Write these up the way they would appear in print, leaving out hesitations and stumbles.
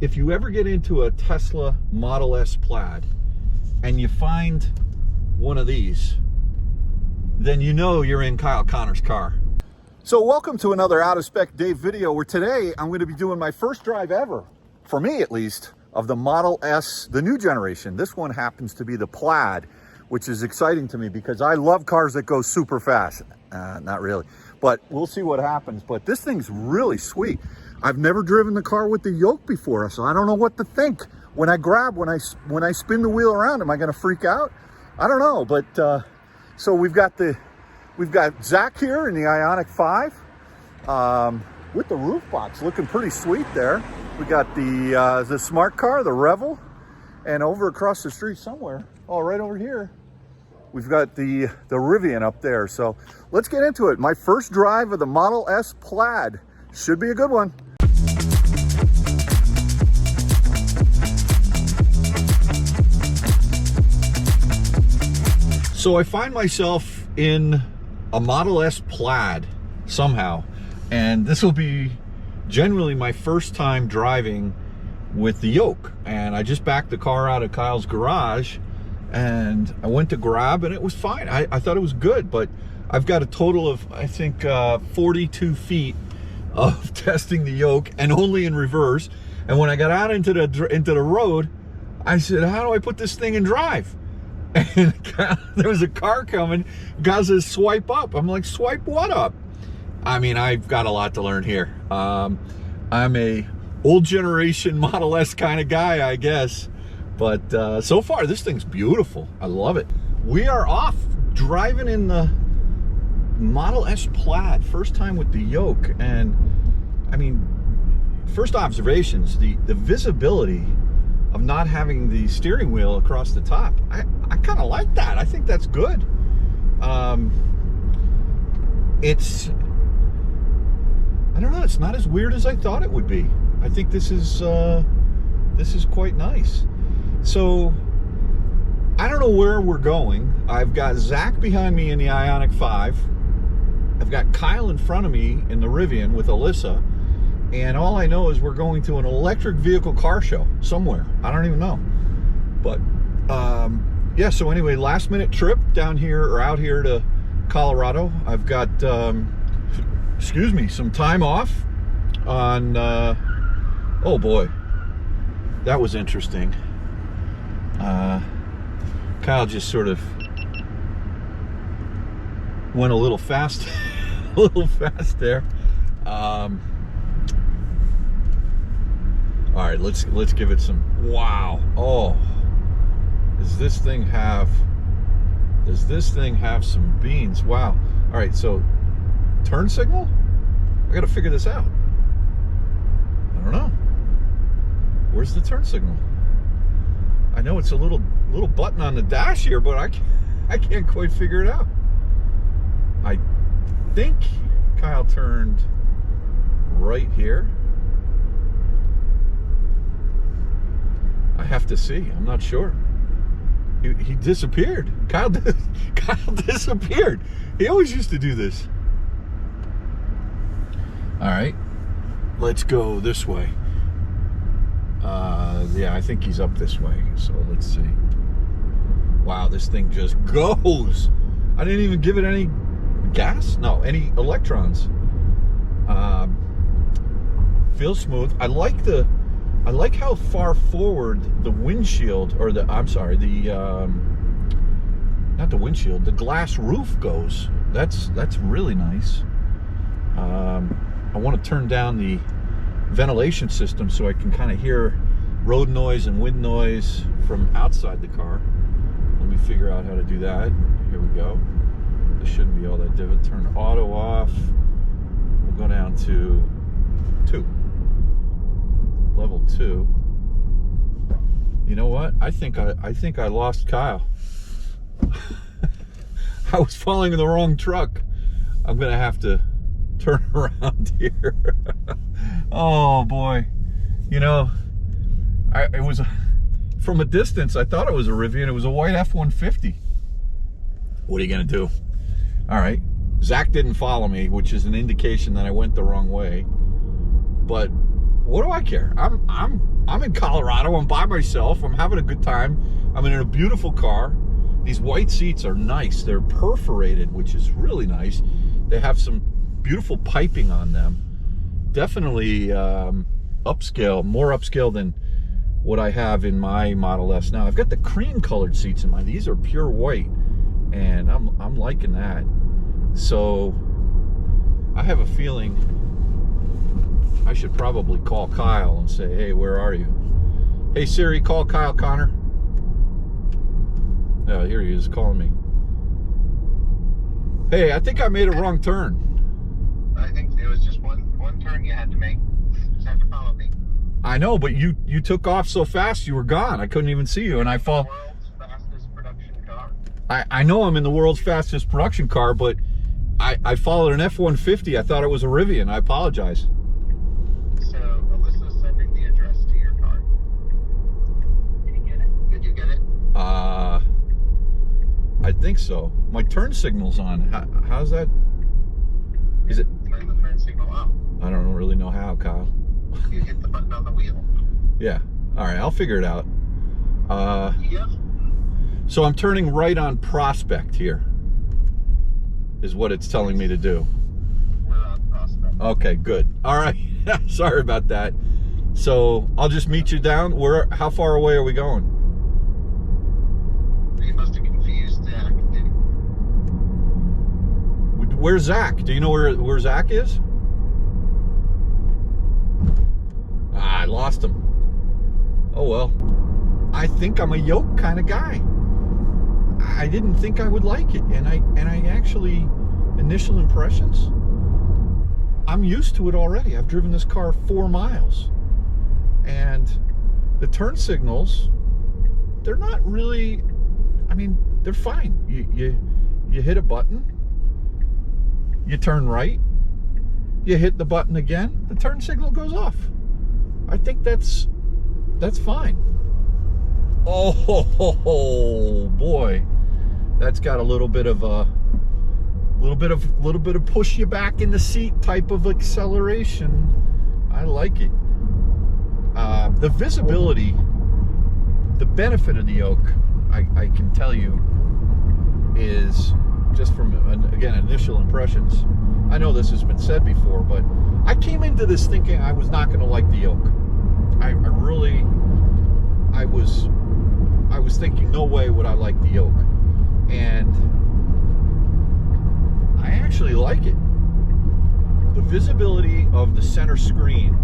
if you ever get into a Tesla Model S Plaid and you find one of these, then you know you're in Kyle Connor's car. So welcome to another Out of Spec Dave video, where today I'm going to be doing my first drive ever, for me at least, of the Model S, the new generation. This one happens to be the Plaid, which is exciting to me because I love cars that go super fast. Not really, but we'll see what happens. But this thing's really sweet. I've never driven the car with the yoke before, so I don't know what to think. When I spin the wheel around, am I going to freak out? I don't know, but so we've got Zach here in the Ioniq 5 with the roof box looking pretty sweet there. We got the smart car, the Revel, and over across the street somewhere, right over here, we've got the Rivian up there. So let's get into it. My first drive of the Model S Plaid. Should be a good one. So I find myself in a Model S Plaid somehow, and this will be generally my first time driving with the yoke. And I just backed the car out of Kyle's garage and I went to grab, and it was fine. I thought it was good, but I've got a total of, I think, 42 feet of testing the yoke, and only in reverse. And when I got out into the road, I said, how do I put this thing in drive? And there was a car coming. Guy says, swipe up. I'm like, swipe what up? I mean, I've got a lot to learn here. I'm a old generation Model S kind of guy, I guess. But so far, this thing's beautiful. I love it. We are off driving in the Model S Plaid, first time with the yoke. And I mean, first observations, the visibility of not having the steering wheel across the top, I kind of like that. I think that's good. It's, I don't know, it's not as weird as I thought it would be. I think this is quite nice. So I don't know where we're going. I've got Zach behind me in the Ioniq 5. I've got Kyle in front of me in the Rivian with Alyssa. And all I know is we're going to an electric vehicle car show somewhere. I don't even know. But yeah, so anyway, last minute trip down here, or out here to Colorado. I've got, excuse me, some time off on, oh boy, that was interesting. Kyle just sort of went a little fast, there. All right, let's give it some, wow. Oh, does this thing have some beans? Wow. All right, so turn signal? I gotta figure this out. I don't know. Where's the turn signal? I know it's a little button on the dash here, but I can't quite figure it out. I think Kyle turned right here. I have to see. I'm not sure. He disappeared. Kyle disappeared. He always used to do this. All right, let's go this way. Yeah, I think he's up this way. So let's see. Wow, this thing just goes. I didn't even give it any gas. No, any electrons. Feels smooth. I like how far forward the windshield, or I'm sorry, not the windshield, the glass roof goes. That's really nice. I want to turn down the ventilation system so I can kind of hear road noise and wind noise from outside the car. Let me figure out how to do that. Here we go. This shouldn't be all that difficult. Turn auto off. We'll go down to 2. Level 2. You know what? I think I lost Kyle. I was following the wrong truck. I'm gonna have to turn around here. Oh boy. You know, it was from a distance, I thought it was a Rivian. It was a white F-150. What are you gonna do? All right, Zach didn't follow me, which is an indication that I went the wrong way. But what do I care? I'm in Colorado. I'm by myself. I'm having a good time. I'm in a beautiful car. These white seats are nice. They're perforated, which is really nice. They have some beautiful piping on them. Definitely upscale, more upscale than what I have in my Model S now. I've got the cream colored seats in mine. These are pure white, and I'm liking that. So I have a feeling I should probably call Kyle and say, hey, where are you? Hey Siri, call Kyle Connor. Oh, here he is calling me. Hey, I think I made a wrong turn. I think it was just one turn you had to make. You just had to follow me. I know, but you took off so fast you were gone. I couldn't even see you, and I fall. World's fastest production car. I know I'm in the world's fastest production car, but I followed an F-150. I thought it was a Rivian. I apologize. So Alyssa's sending the address to your car. Did you get it? Did you get it? I think so. My turn signal's on. How's that? Is it? Turn the turn signal off. I don't really know how, Kyle. You hit the button on the wheel. Yeah. All right, I'll figure it out. Yep. So I'm turning right on Prospect here, is what it's telling me to do. We're on Prospect. Okay, good. All right. Sorry about that. So I'll just meet you down. How far away are we going? You must have confused Zach. Where's Zach? Do you know where Zach is? I lost him. Oh well. I think I'm a yoke kind of guy. I didn't think I would like it, and I actually, initial impressions, I'm used to it already. I've driven this car 4 miles, and the turn signals, they're not really, I mean, they're fine. You hit a button, you turn right, you hit the button again, the turn signal goes off. I think that's fine. Oh boy, that's got a little bit of push you back in the seat type of acceleration. I like it. The visibility, the benefit of the yoke, I can tell you, is just from, again, initial impressions. I know this has been said before, but I came into this thinking I was not going to like the yoke. I was thinking, no way would I like the yoke, and I actually like it. The visibility of the center screen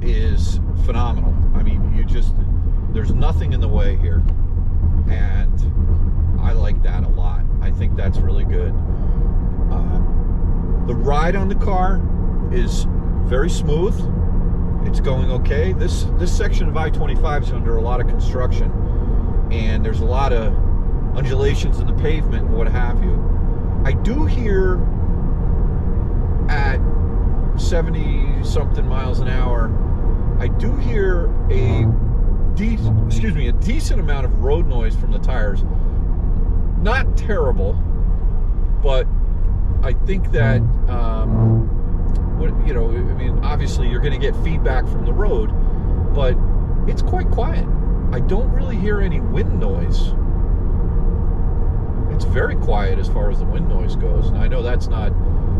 is phenomenal. I mean, there's nothing in the way here, and I like that a lot. I think that's really good. The ride on the car is very smooth. It's going okay. This section of I-25 is under a lot of construction, and there's a lot of undulations in the pavement and what have you. I do hear at 70-something miles an hour, I do hear a decent amount of road noise from the tires. Not terrible, but I think that, I mean, obviously you're going to get feedback from the road, but it's quite quiet. I don't really hear any wind noise. It's very quiet as far as the wind noise goes, and I know that's not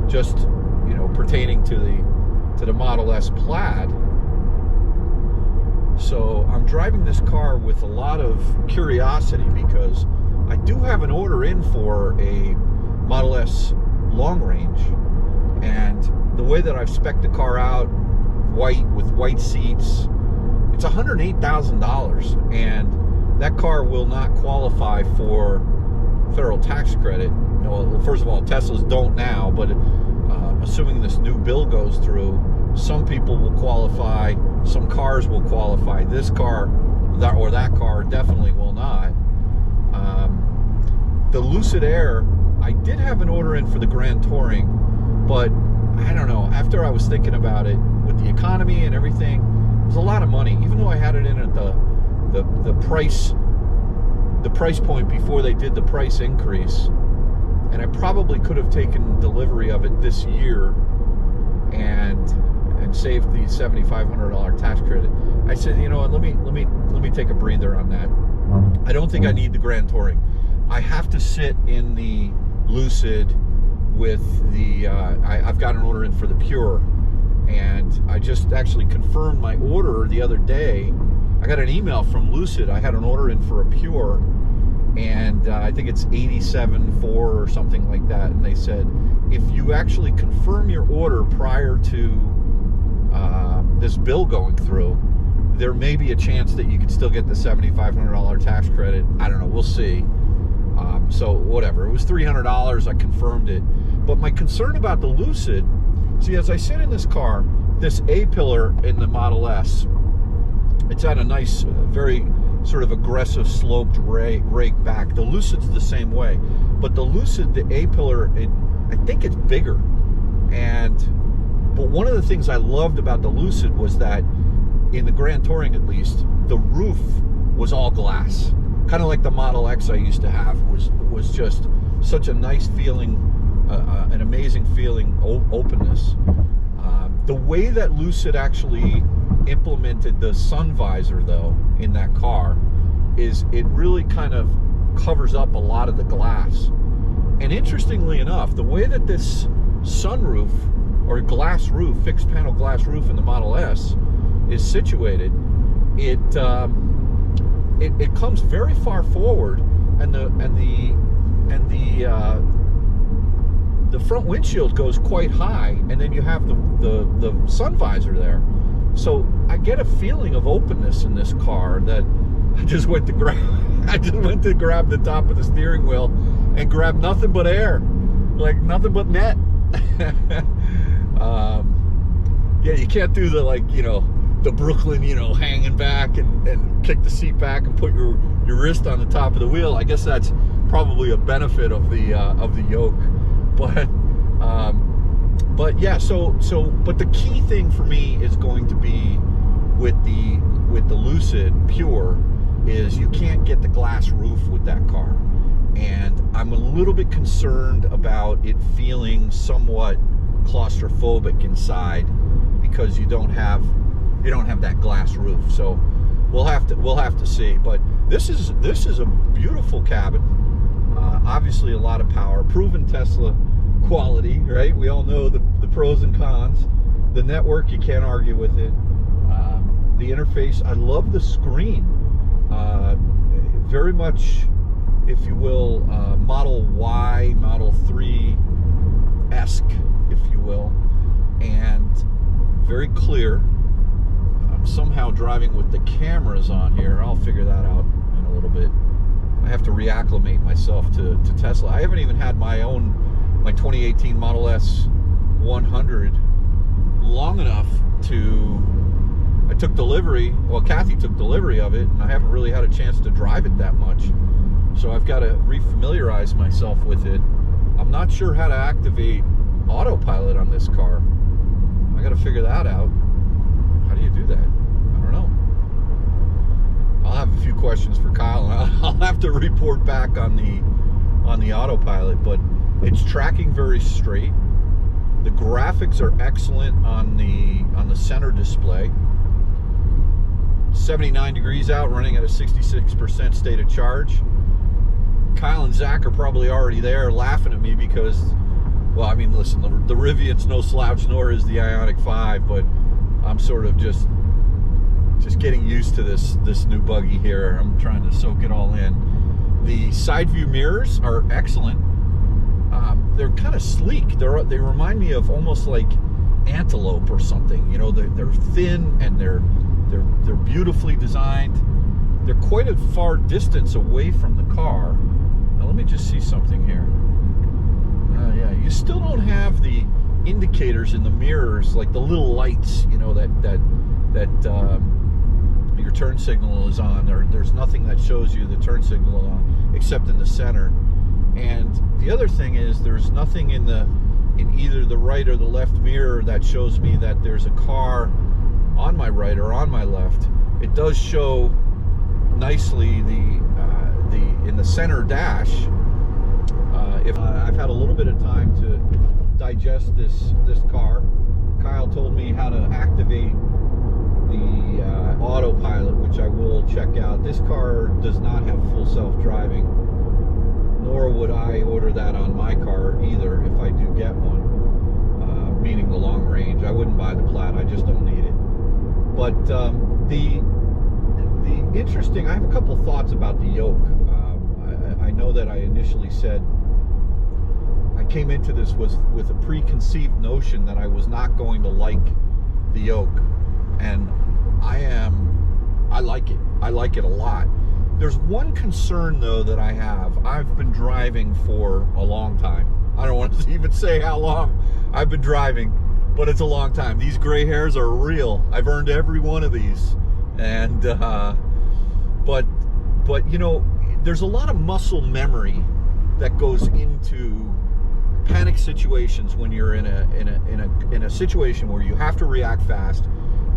just, pertaining to the Model S Plaid. So I'm driving this car with a lot of curiosity, because I do have an order in for a Model S long range, and the way that I've spec'd the car out, white with white seats, it's $108,000, and that car will not qualify for federal tax credit. Well, first of all, Teslas don't now, but assuming this new bill goes through, some people will qualify, some cars will qualify. This car, that car definitely will not. The Lucid Air, I did have an order in for the Grand Touring, but I don't know, after I was thinking about it, with the economy and everything, it was a lot of money, even though I had it in at the price point before they did the price increase, and I probably could have taken delivery of it this year. and saved the $7,500 tax credit. I said, you know what, let me take a breather on that. I don't think I need the Grand Touring. I have to sit in the Lucid with the I've got an order in for the Pure, and I just actually confirmed my order the other day. I got an email from Lucid. I had an order in for a Pure, and I think it's 87.4 or something like that, and they said if you actually confirm your order prior to this bill going through, there may be a chance that you could still get the $7,500 tax credit. I don't know, we'll see. So whatever, it was $300, I confirmed it. But my concern about the Lucid, see, as I sit in this car, this A-pillar in the Model S, it's at a nice, very sort of aggressive sloped rake back. The Lucid's the same way, but the Lucid, the A-pillar, I think it's bigger. But one of the things I loved about the Lucid was that, in the Grand Touring at least, the roof was all glass. Kind of like the Model X I used to have, was just such a nice feeling, an amazing feeling, openness. The way that Lucid actually implemented the sun visor, though, in that car, is it really kind of covers up a lot of the glass. And interestingly enough, the way that this sunroof, or glass roof, fixed panel glass roof in the Model S is situated, it comes very far forward, and the front windshield goes quite high, and then you have the sun visor there. So I get a feeling of openness in this car that I just went to grab the top of the steering wheel and grab nothing but air, like nothing but net. Yeah, you can't do the, like, you know, the Brooklyn, you know, hanging back and kick the seat back and put your wrist on the top of the wheel. I guess that's probably a benefit of the yoke, but yeah. But the key thing for me is going to be with the Lucid Pure is you can't get the glass roof with that car, and I'm a little bit concerned about it feeling somewhat claustrophobic inside because you don't have that glass roof. So we'll have to see. But this is a beautiful cabin. Obviously a lot of power, proven Tesla quality, right? We all know the pros and cons. The network, you can't argue with it. The interface, I love the screen. Very much, if you will, Model Y, Model 3-esque, if you will, and very clear. I'm somehow driving with the cameras on here. I'll figure that out in a little bit. I have to reacclimate myself to Tesla. I haven't even had my 2018 Model S 100 long enough to, I took delivery, well, Kathy took delivery of it, and I haven't really had a chance to drive it that much. So I've got to refamiliarize myself with it. I'm not sure how to activate Autopilot on this car. I got to figure that out. How do you do that? I don't know. I'll have a few questions for Kyle, and I'll have to report back on the Autopilot, but it's tracking very straight. The graphics are excellent on the center display. 79 degrees out, running at a 66% state of charge. Kyle and Zach are probably already there laughing at me because, well, I mean, listen, the Rivian's no slouch, nor is the Ioniq 5, but I'm sort of just getting used to this new buggy here. I'm trying to soak it all in. The side view mirrors are excellent. They're kind of sleek. They remind me of almost like Antelope or something. You know, they're thin and they're beautifully designed. They're quite a far distance away from the car. Now let me just see something here. Yeah, you still don't have the indicators in the mirrors, like the little lights, you know, that your turn signal is on. There's nothing that shows you the turn signal is on, except in the center. And the other thing is, there's nothing in either the right or the left mirror that shows me that there's a car on my right or on my left. It does show nicely in the center dash. If I've had a little bit of time to digest this car, Kyle told me how to activate the Autopilot, which I will check out. This car does not have full self-driving, nor would I order that on my car either if I do get one, meaning the long range. I wouldn't buy the Plaid, I just don't need it. But the interesting, I have a couple thoughts about the yoke. I know that I initially said I came into this with a preconceived notion that I was not going to like the yoke, and I like it. I like it a lot. There's one concern though that I have. I've been driving for a long time. I don't want to even say how long I've been driving, but it's a long time. These gray hairs are real. I've earned every one of these. And but you know, there's a lot of muscle memory that goes into panic situations when you're in a situation where you have to react fast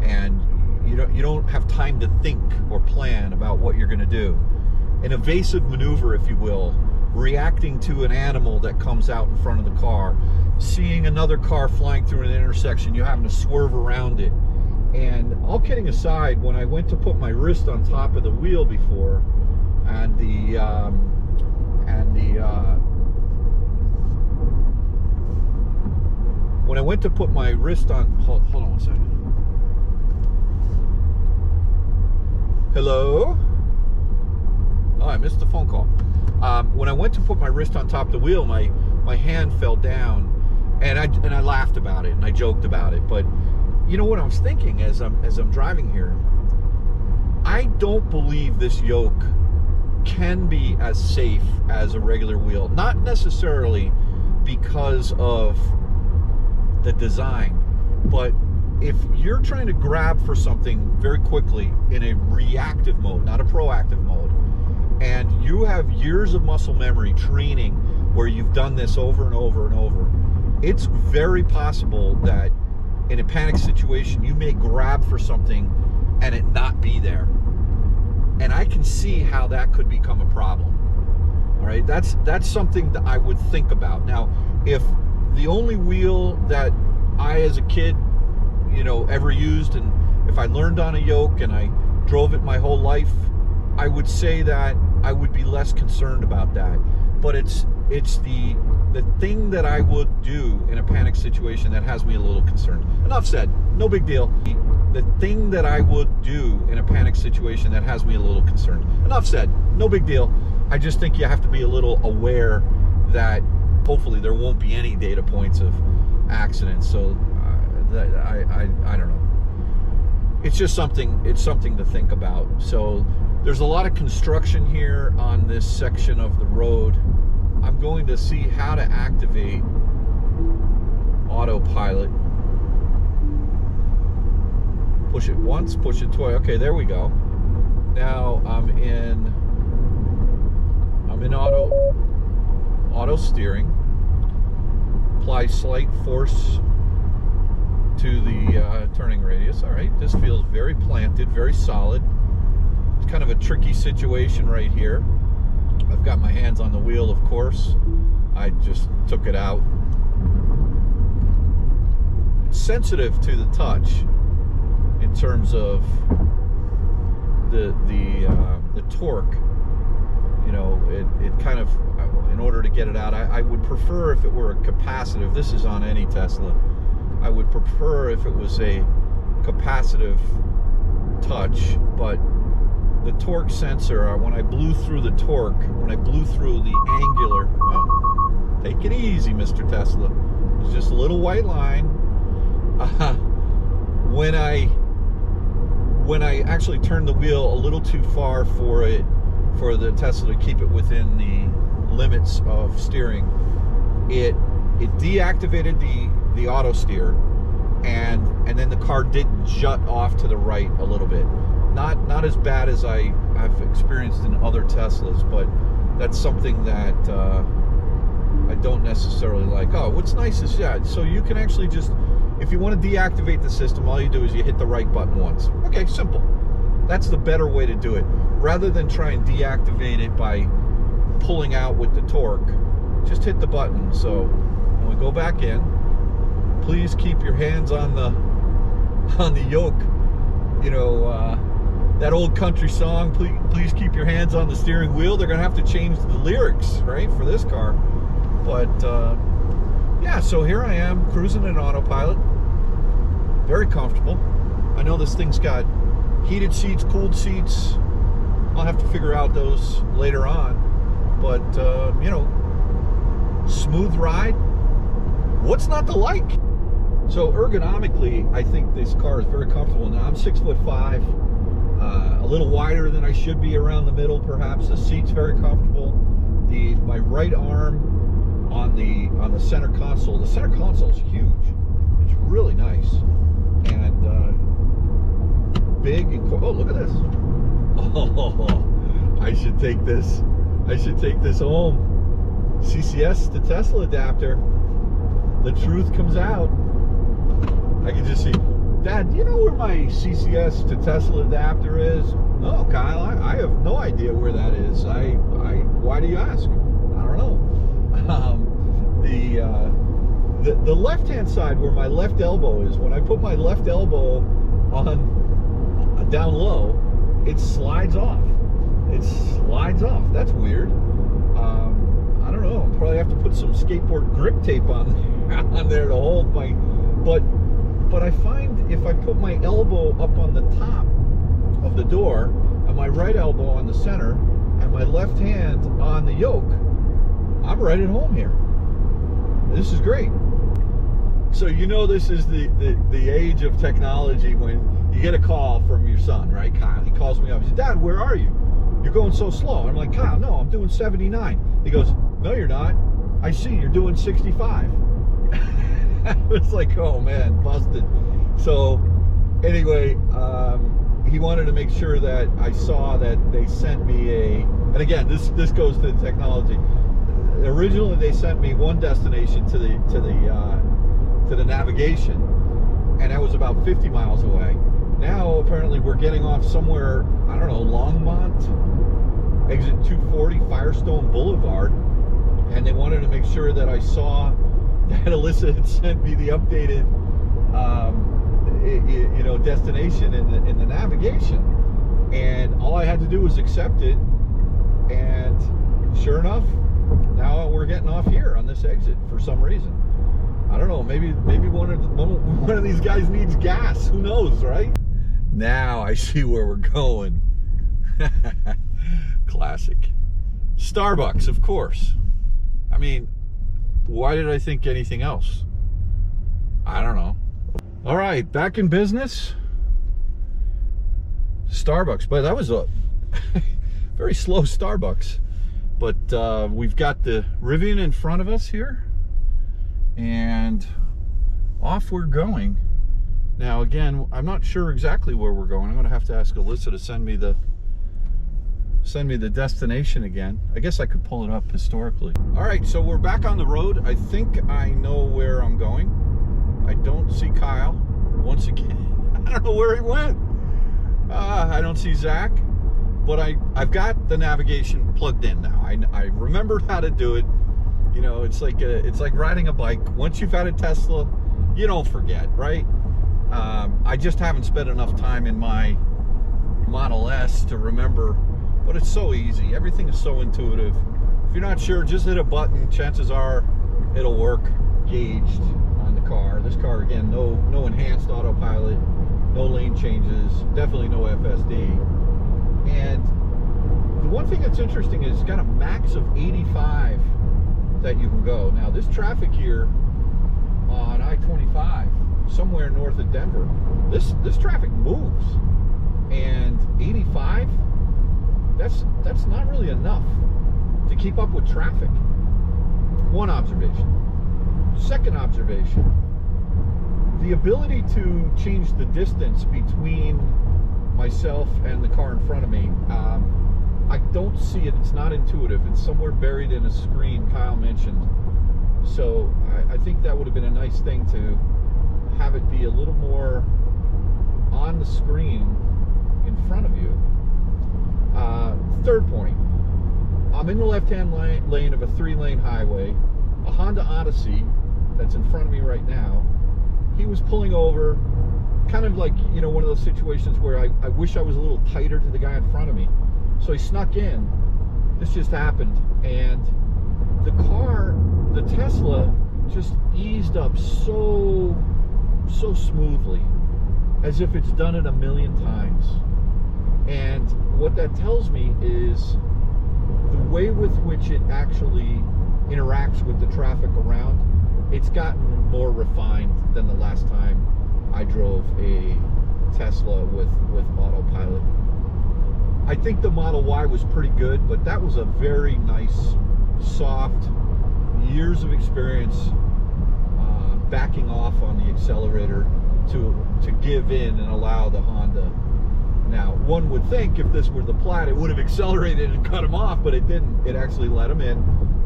and you don't have time to think or plan about what you're going to do. An evasive maneuver, if you will, reacting to an animal that comes out in front of the car, seeing another car flying through an intersection, you having to swerve around it. And all kidding aside, when I went to put my wrist on top of the wheel before, and when I went to put my wrist on, hold on one second. Hello? Oh, I missed the phone call. When I went to put my wrist on top of the wheel, my hand fell down, and I laughed about it and I joked about it. But you know what I was thinking as I'm driving here? I don't believe this yoke can be as safe as a regular wheel. Not necessarily because of the design, but if you're trying to grab for something very quickly in a reactive mode, not a proactive mode, and you have years of muscle memory training where you've done this over and over and over, it's very possible that in a panic situation you may grab for something and it not be there. And I can see how that could become a problem. All right, that's something that I would think about. Now, if the only wheel that I as a kid, you know, ever used, and if I learned on a yoke and I drove it my whole life, I would say that I would be less concerned about that. But it's the thing that I would do in a panic situation that has me a little concerned. Enough said, no big deal. The thing that I would do in a panic situation that has me a little concerned. Enough said, no big deal. I just think you have to be a little aware that hopefully there won't be any data points of accidents. So I don't know. It's just something, it's something to think about. So there's a lot of construction here on this section of the road. I'm going to see how to activate Autopilot. Push it once, push it twice. Okay, there we go. Now I'm in auto steering. Apply slight force to the turning radius. All right, this feels very planted, very solid. It's kind of a tricky situation right here. I've got my hands on the wheel, of course. I just took it out. It's sensitive to the touch in terms of the torque. You know, it kind of, in order to get it out, I would prefer if it were a capacitive. This is on any Tesla. I would prefer if it was a capacitive touch, but the torque sensor, when I blew through the torque, when I blew through the angular, oh, take it easy, Mr. Tesla. It's just a little white line. When I actually turned the wheel a little too far for the Tesla to keep it within the limits of steering, it deactivated the auto steer, and then the car did jut off to the right a little bit. Not as bad as I've experienced in other Teslas, but that's something that I don't necessarily like. Oh, what's nice is, yeah, so you can actually just, if you want to deactivate the system, all you do is you hit the right button once. Okay, simple. That's the better way to do it. Rather than try and deactivate it by pulling out with the torque, just hit the button. So when we go back in, please keep your hands on the yoke. You know, that old country song, please keep your hands on the steering wheel. They're gonna have to change the lyrics, right, for this car. But yeah, so here I am cruising in Autopilot. Very comfortable. I know this thing's got heated seats, cooled seats. I'll have to figure out those later on. But you know, smooth ride. What's not to like? So ergonomically, I think this car is very comfortable. Now I'm 6'5", a little wider than I should be around the middle, perhaps. The seat's very comfortable. My right arm on the center console. The center console is huge. It's really nice and big and oh, look at this. Oh, I should take this. I should take this home. CCS to Tesla adapter. The truth comes out. I can just see, Dad, do you know where my CCS to Tesla adapter is? No, Kyle, I have no idea where that is. Why do you ask? I don't know. The left-hand side where my left elbow is, when I put my left elbow on down low, it slides off. It slides off. That's weird. I don't know. I'll probably have to put some skateboard grip tape on there to hold my. But I find if I put my elbow up on the top of the door and my right elbow on the center and my left hand on the yoke, I'm right at home here. This is great. So you know this is the age of technology when you get a call from your son, right, Kyle? He calls me up. He says, Dad, where are you? You're going so slow. I'm like, Kyle, no, I'm doing 79. He goes, no, you're not. I see, you're doing 65. I was like, oh man, busted. So anyway, he wanted to make sure that I saw that they sent me and again, this goes to the technology. Originally they sent me one destination to the navigation, and that was about 50 miles away. Now apparently we're getting off somewhere, I don't know, Longmont, exit 240, Firestone Boulevard, and they wanted to make sure that I saw that Alyssa had sent me the updated, you know, destination in the navigation, and all I had to do was accept it. And sure enough, now we're getting off here on this exit for some reason. I don't know. Maybe one of these guys needs gas. Who knows, right? Now I see where we're going. Classic. Starbucks, of course. I mean, why did I think anything else? I don't know. All right, back in business. Starbucks, but that was a very slow Starbucks. But we've got the Rivian in front of us here, and off we're going. Now again, I'm not sure exactly where we're going. I'm gonna have to ask Alyssa to send me the destination again. I guess I could pull it up historically. All right, so we're back on the road. I think I know where I'm going. I don't see Kyle once again. I don't know where he went. I don't see Zach, but I've got the navigation plugged in now. I remembered how to do it. You know, it's like riding a bike. Once you've had a Tesla, you don't forget, right? I just haven't spent enough time in my Model S to remember. But it's so easy. Everything is so intuitive. If you're not sure, just hit a button. Chances are it'll work. Gauged on the car. This car, again, no enhanced autopilot, no lane changes, definitely no FSD. And the one thing that's interesting is it's got a max of 85 that you can go. Now this traffic here on I-25, somewhere north of Denver, this traffic moves, and 85. That's not really enough to keep up with traffic. One observation. Second observation, the ability to change the distance between myself and the car in front of me, I don't see it. It's not intuitive. It's somewhere buried in a screen Kyle mentioned. So I think that would have been a nice thing to have it be a little more on the screen in front of you. Third point, I'm in the left-hand lane of a 3-lane highway. A Honda Odyssey that's in front of me right now he was pulling over, kind of like, you know, one of those situations where I wish I was a little tighter to the guy in front of me. So he snuck in. This just happened, and the car, the Tesla, just eased up so smoothly, as if it's done it a million times. And what that tells me is the way with which it actually interacts with the traffic around, it's gotten more refined than the last time I drove a Tesla with Autopilot. I think the Model Y was pretty good, but that was a very nice, soft, years of experience backing off on the accelerator to give in and allow the Honda. Now, one would think if this were the Plaid, it would have accelerated and cut him off, but it didn't. It actually let him in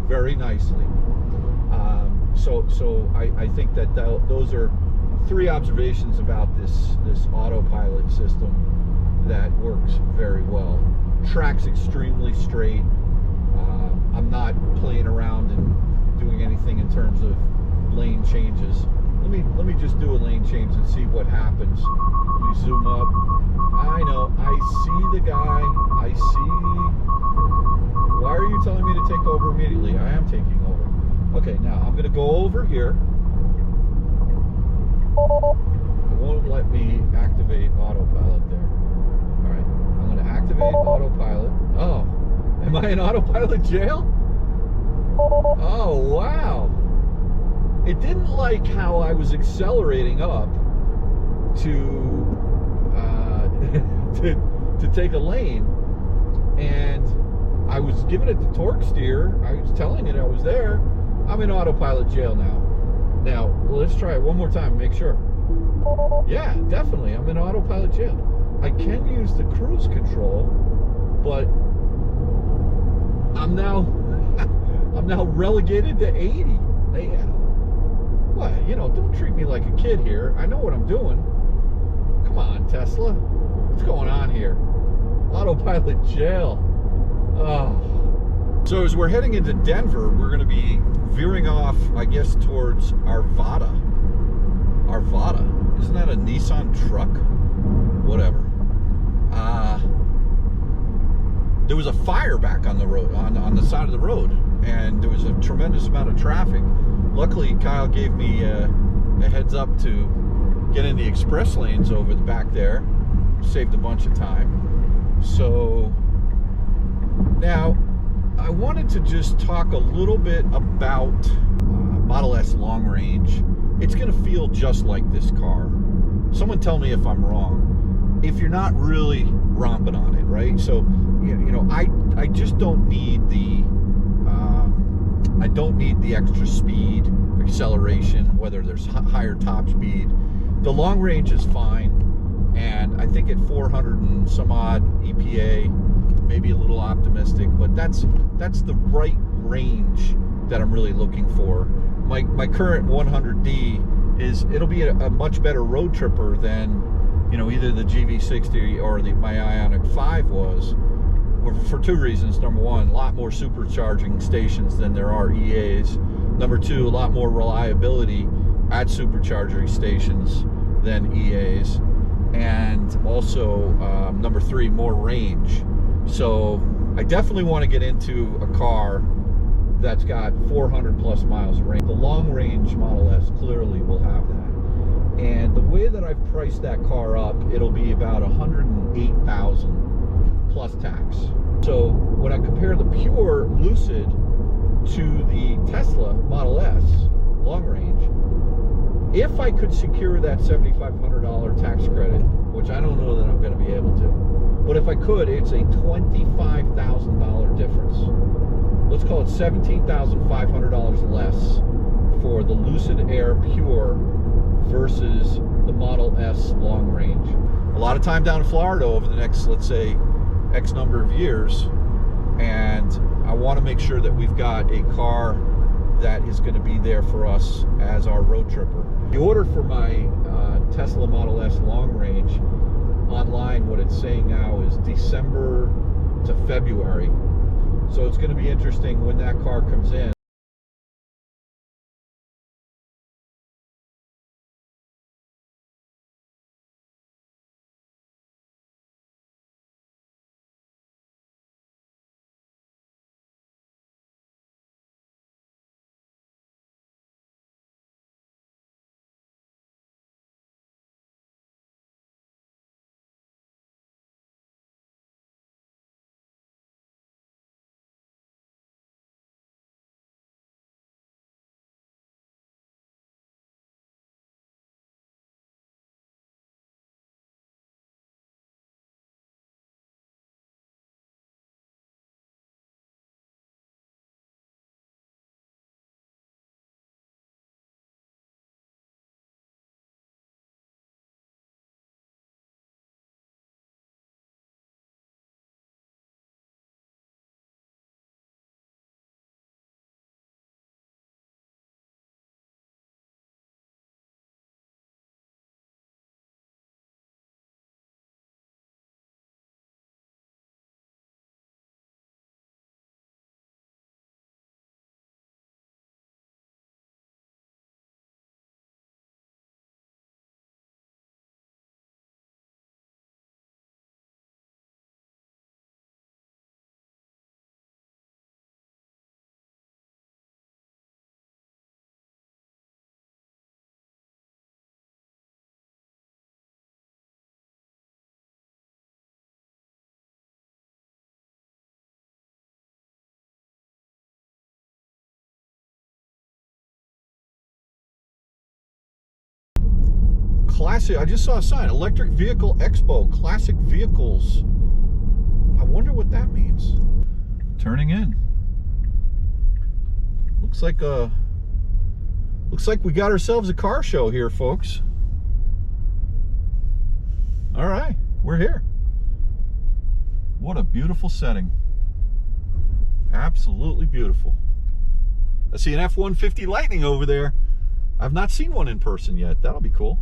very nicely. So I think that those are three observations about this Autopilot system that works very well. Track's extremely straight. I'm not playing around and doing anything in terms of lane changes. Let me just do a lane change and see what happens. Let me zoom up. I know, I see the guy. I see. Why are you telling me to take over immediately? I am taking over. Okay, now I'm going to go over here. It won't let me activate Autopilot there. All right, I'm going to activate Autopilot. Oh, am I in Autopilot jail? Oh, wow. It didn't like how I was accelerating up to take a lane, and I was giving it the torque steer. I was telling it I was there. I'm in Autopilot jail now. Now, let's try it one more time, make sure. Yeah, definitely, I'm in Autopilot jail. I can use the cruise control, but I'm now relegated to 80. What? You know, don't treat me like a kid here. I know what I'm doing. Come on, Tesla. What's going on here? Autopilot jail. Oh. So as we're heading into Denver, we're going to be veering off, I guess, towards Arvada. Arvada? Isn't that a Nissan truck? Whatever. There was a fire back on the road, on the side of the road, and there was a tremendous amount of traffic. Luckily, Kyle gave me a heads up to get in the express lanes over the back there. Saved a bunch of time. So now I wanted to just talk a little bit about Model S long range. It's going to feel just like this car. Someone tell me if I'm wrong. If you're not really romping on it, right? So you know, I just don't need the extra speed, acceleration, whether there's higher top speed. The long range is fine, and I think at 400 and some odd EPA, maybe a little optimistic, but that's the right range that I'm really looking for. My current 100D it'll be a much better road tripper than, you know, either the GV60 or my Ioniq 5 was, for two reasons. Number one, a lot more supercharging stations than there are EAs. Number two, a lot more reliability at supercharging stations than EAs. And also, number three, more range. So I definitely want to get into a car that's got 400 plus miles of range. The long range Model S clearly will have that. And the way that I've priced that car up, it'll be about $108,000 plus tax. So when I compare the pure Lucid to the Tesla Model S long range, if I could secure that $7,500 tax credit, which I don't know that I'm going to be able to, but if I could, it's a $25,000 difference. Let's call it $17,500 less for the Lucid Air Pure versus the Model S long range. A lot of time down in Florida over the next, let's say, X number of years, and I want to make sure that we've got a car that is going to be there for us as our road tripper. The order for my Tesla Model S long range online, what it's saying now is December to February. So it's going to be interesting when that car comes in. classic, I just saw a sign, Electric Vehicle Expo, classic vehicles. I wonder what that means. Turning in. Looks like we got ourselves a car show here, folks. All right, we're here. What a beautiful setting. Absolutely beautiful. I see an F-150 Lightning over there. I've not seen one in person yet. That'll be cool.